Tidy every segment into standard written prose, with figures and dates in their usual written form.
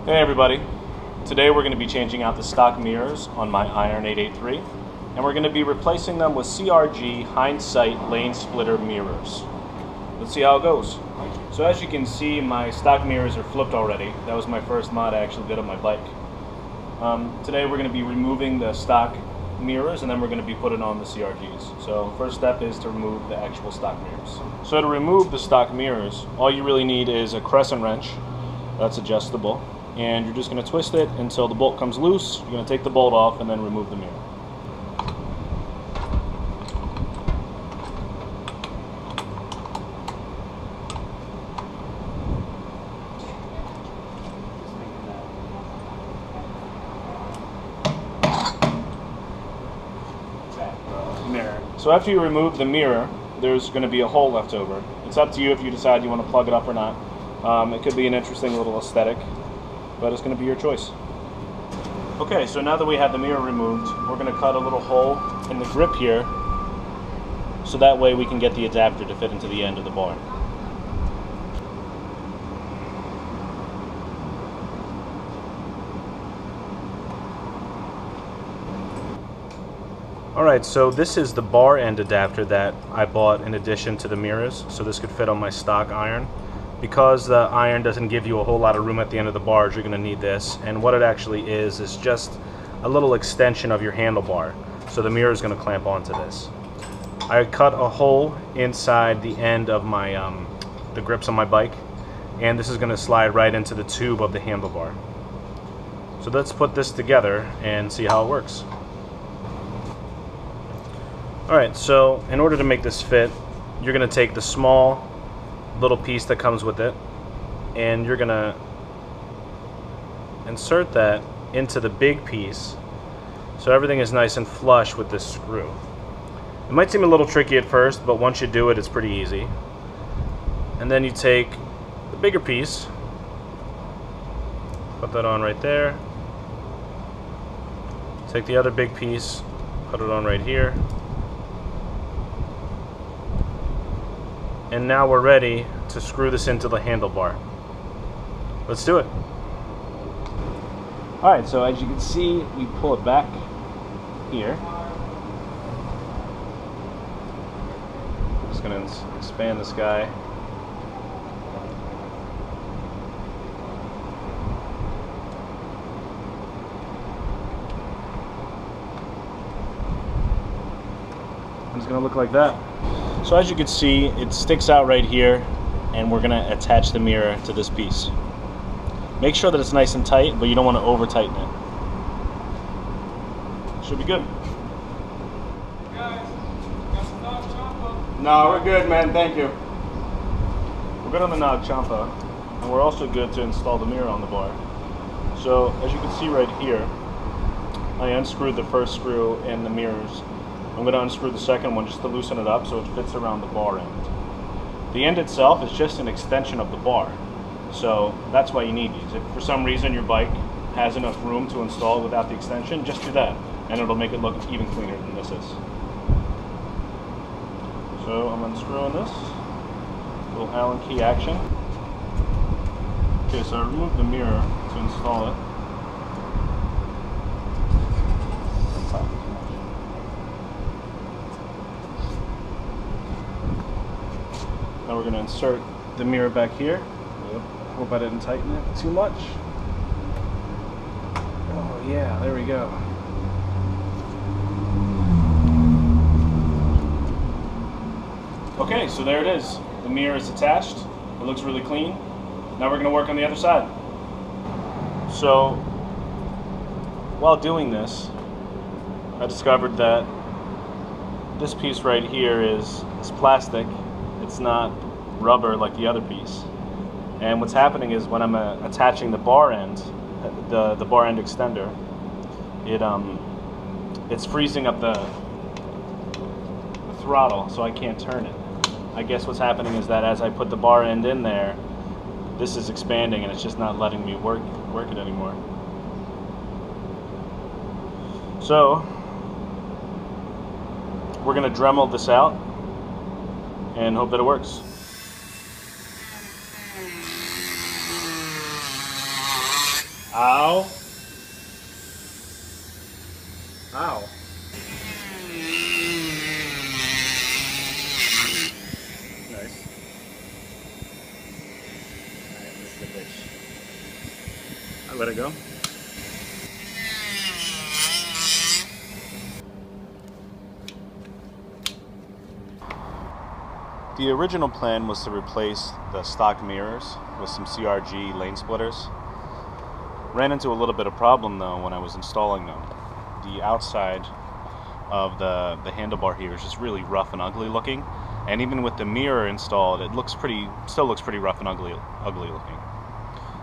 Hey everybody, today we're going to be changing out the stock mirrors on my Iron 883 and we're going to be replacing them with CRG Hindsight Lane Splitter mirrors. Let's see how it goes. So as you can see, my stock mirrors are flipped already. That was my first mod I actually did on my bike. Today we're going to be removing the stock mirrors and then we're going to be putting on the CRGs. So first step is to remove the actual stock mirrors. So to remove the stock mirrors, all you really need is a crescent wrench that's adjustable. And you're just going to twist it until the bolt comes loose. You're going to take the bolt off and then remove the mirror. Mirror. So after you remove the mirror, there's going to be a hole left over. It's up to you if you decide you want to plug it up or not. It could be an interesting little aesthetic, but it's going to be your choice. Okay, so now that we have the mirror removed, we're going to cut a little hole in the grip here, so that way we can get the adapter to fit into the end of the bar. Alright, so this is the bar end adapter that I bought in addition to the mirrors, so this could fit on my stock iron. Because the iron doesn't give you a whole lot of room at the end of the bars, you're going to need this. And what it actually is just a little extension of your handlebar. So the mirror is going to clamp onto this. I cut a hole inside the end of my the grips on my bike, and this is going to slide right into the tube of the handlebar. So let's put this together and see how it works. Alright, so in order to make this fit, you're going to take the small little piece that comes with it and you're gonna insert that into the big piece so everything is nice and flush with this screw. It might seem a little tricky at first, but once you do it, it's pretty easy. And then you take the bigger piece, put that on right there, take the other big piece, put it on right here. And now we're ready to screw this into the handlebar. Let's do it. Alright, so as you can see, we pull it back here. I'm just going to expand this guy. It's going to look like that. So as you can see, it sticks out right here, and we're going to attach the mirror to this piece. Make sure that it's nice and tight, but you don't want to over tighten it. Should be good. Hey guys, got some Nog Champa. No, we're good, man. Thank you. We're good on the Nog Champa, and we're also good to install the mirror on the bar. So as you can see right here, I unscrewed the first screw in the mirrors. I'm going to unscrew the second one just to loosen it up so it fits around the bar end. The end itself is just an extension of the bar, so that's why you need these. If for some reason your bike has enough room to install it without the extension, just do that, and it'll make it look even cleaner than this is. So I'm unscrewing this, little Allen key action. Okay, so I removed the mirror to install it. Now we're going to insert the mirror back here. Hope I didn't tighten it too much. Oh yeah, there we go. Okay, so there it is. The mirror is attached. It looks really clean. Now we're going to work on the other side. So while doing this, I discovered that this piece right here is plastic. It's not rubber like the other piece. And what's happening is when I'm attaching the bar end, the bar end extender, it's freezing up the throttle, so I can't turn it. I guess what's happening is that as I put the bar end in there, this is expanding and it's just not letting me work it anymore. So we're going to Dremel this out and hope that it works. Ow. Ow. Nice. Alright, this is the bitch. I let it go. The original plan was to replace the stock mirrors with some CRG lane splitters. Ran into a little bit of problem though when I was installing them. The outside of the handlebar here is just really rough and ugly looking, and even with the mirror installed, it still looks pretty rough and ugly looking.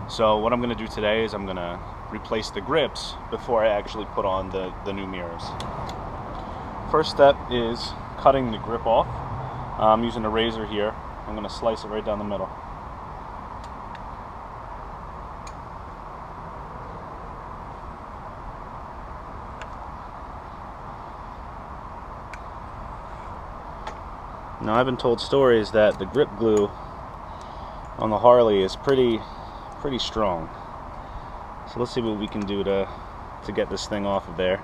So what I'm going to do today is I'm going to replace the grips before I actually put on the new mirrors. First step is cutting the grip off. I'm using a razor here. I'm going to slice it right down the middle. Now I've been told stories that the grip glue on the Harley is pretty strong. So let's see what we can do to get this thing off of there.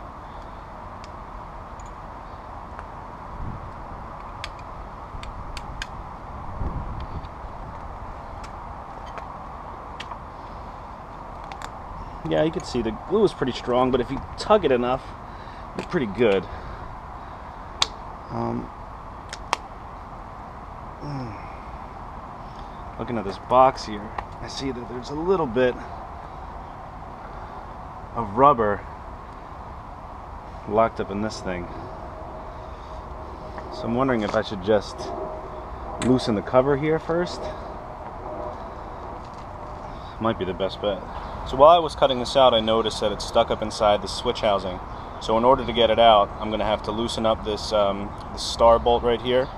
Yeah, you can see the glue is pretty strong, but if you tug it enough, it's pretty good. Looking at this box here, I see that there's a little bit of rubber locked up in this thing. So I'm wondering if I should just loosen the cover here first. Might be the best bet. So while I was cutting this out, I noticed that it's stuck up inside the switch housing. So in order to get it out, I'm going to have to loosen up this star bolt right here,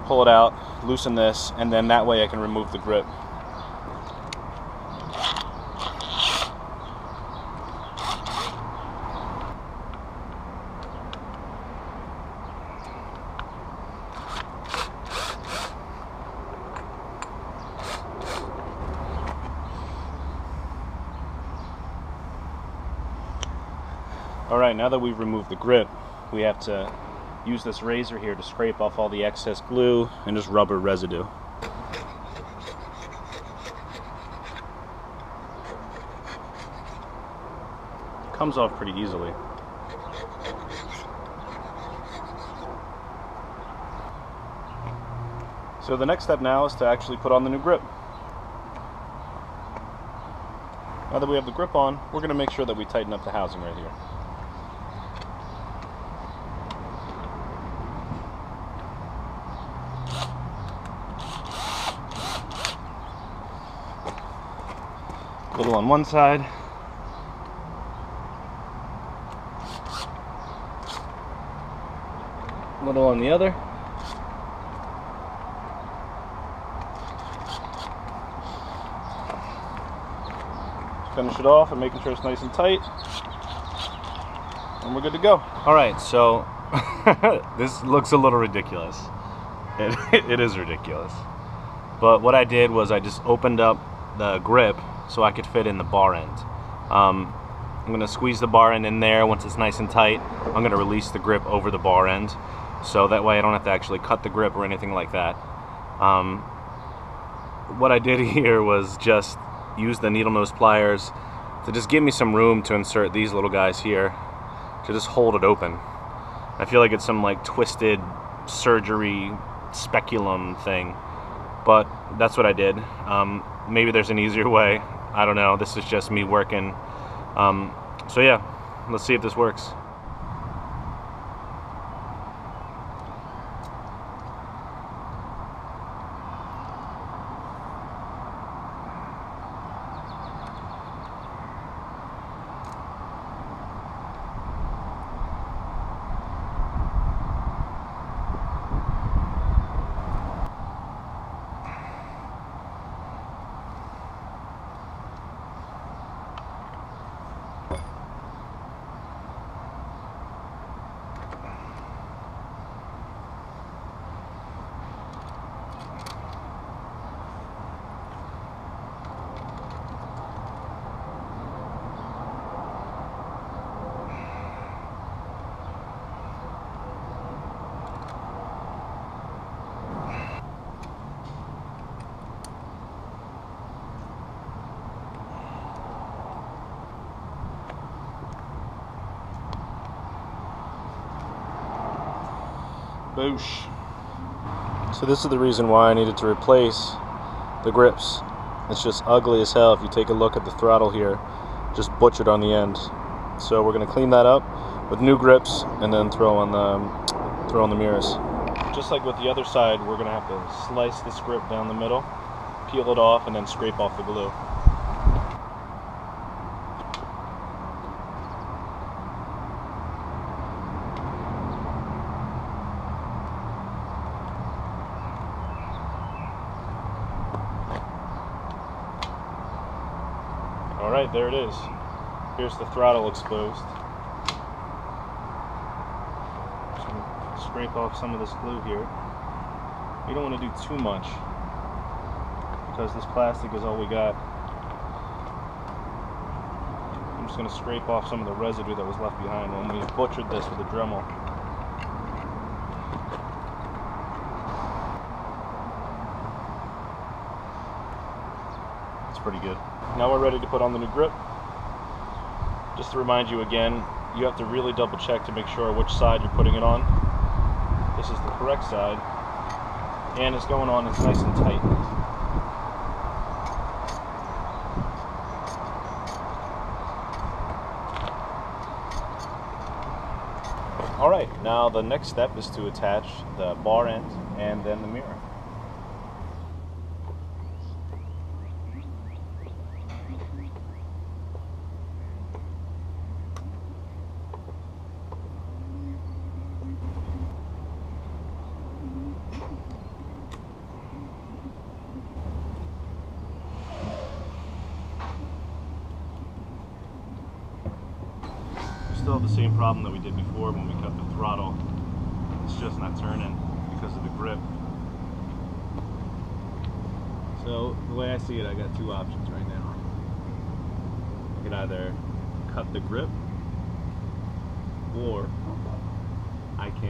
pull it out, loosen this, and then that way I can remove the grip. Alright, now that we've removed the grip, we have to use this razor here to scrape off all the excess glue and just rubber residue. Comes off pretty easily. So the next step now is to actually put on the new grip. Now that we have the grip on, we're going to make sure that we tighten up the housing right here. A little on one side, a little on the other. Finish it off and making sure it's nice and tight, and we're good to go. Alright, so this looks a little ridiculous. It is ridiculous. But what I did was I just opened up the grip so I could fit in the bar end. I'm going to squeeze the bar end in there. Once it's nice and tight, I'm going to release the grip over the bar end, so that way I don't have to actually cut the grip or anything like that. What I did here was just use the needle nose pliers to just give me some room to insert these little guys here to just hold it open. I feel like it's some like twisted surgery speculum thing, but that's what I did. Maybe there's an easier way. I don't know. This is just me working. So yeah, let's see if this works. Posh. So this is the reason why I needed to replace the grips. It's just ugly as hell. If you take a look at the throttle here, just butchered on the end. So we're going to clean that up with new grips and then throw on the mirrors. Just like with the other side, we're going to have to slice this grip down the middle, peel it off, and then scrape off the glue. Alright, there it is. Here's the throttle exposed. Just gonna scrape off some of this glue here. You don't want to do too much because this plastic is all we got. I'm just going to scrape off some of the residue that was left behind when we butchered this with a Dremel. It's pretty good. Now we're ready to put on the new grip. Just to remind you again, you have to really double check to make sure which side you're putting it on. This is the correct side, and it's going on, it's nice and tight. Alright, now the next step is to attach the bar end and then the mirror. Still have the same problem that we did before when we cut the throttle. It's just not turning because of the grip. So the way I see it, I got two options right now. I could either cut the grip, or I could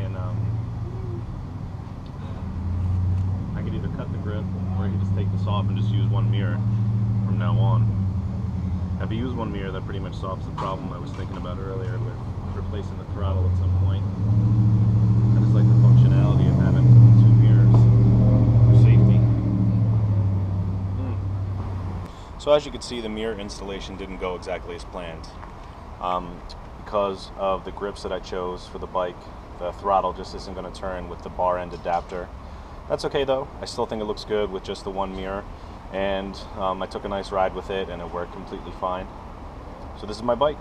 either cut the grip, or I could just take this off and just use one mirror from now on. If you use one mirror, that pretty much solves the problem I was thinking about earlier with replacing the throttle at some point. I just like the functionality of having two mirrors for safety. So as you can see, the mirror installation didn't go exactly as planned. Because of the grips that I chose for the bike, the throttle just isn't going to turn with the bar end adapter. That's okay though. I still think it looks good with just the one mirror. And I took a nice ride with it and it worked completely fine. So this is my bike.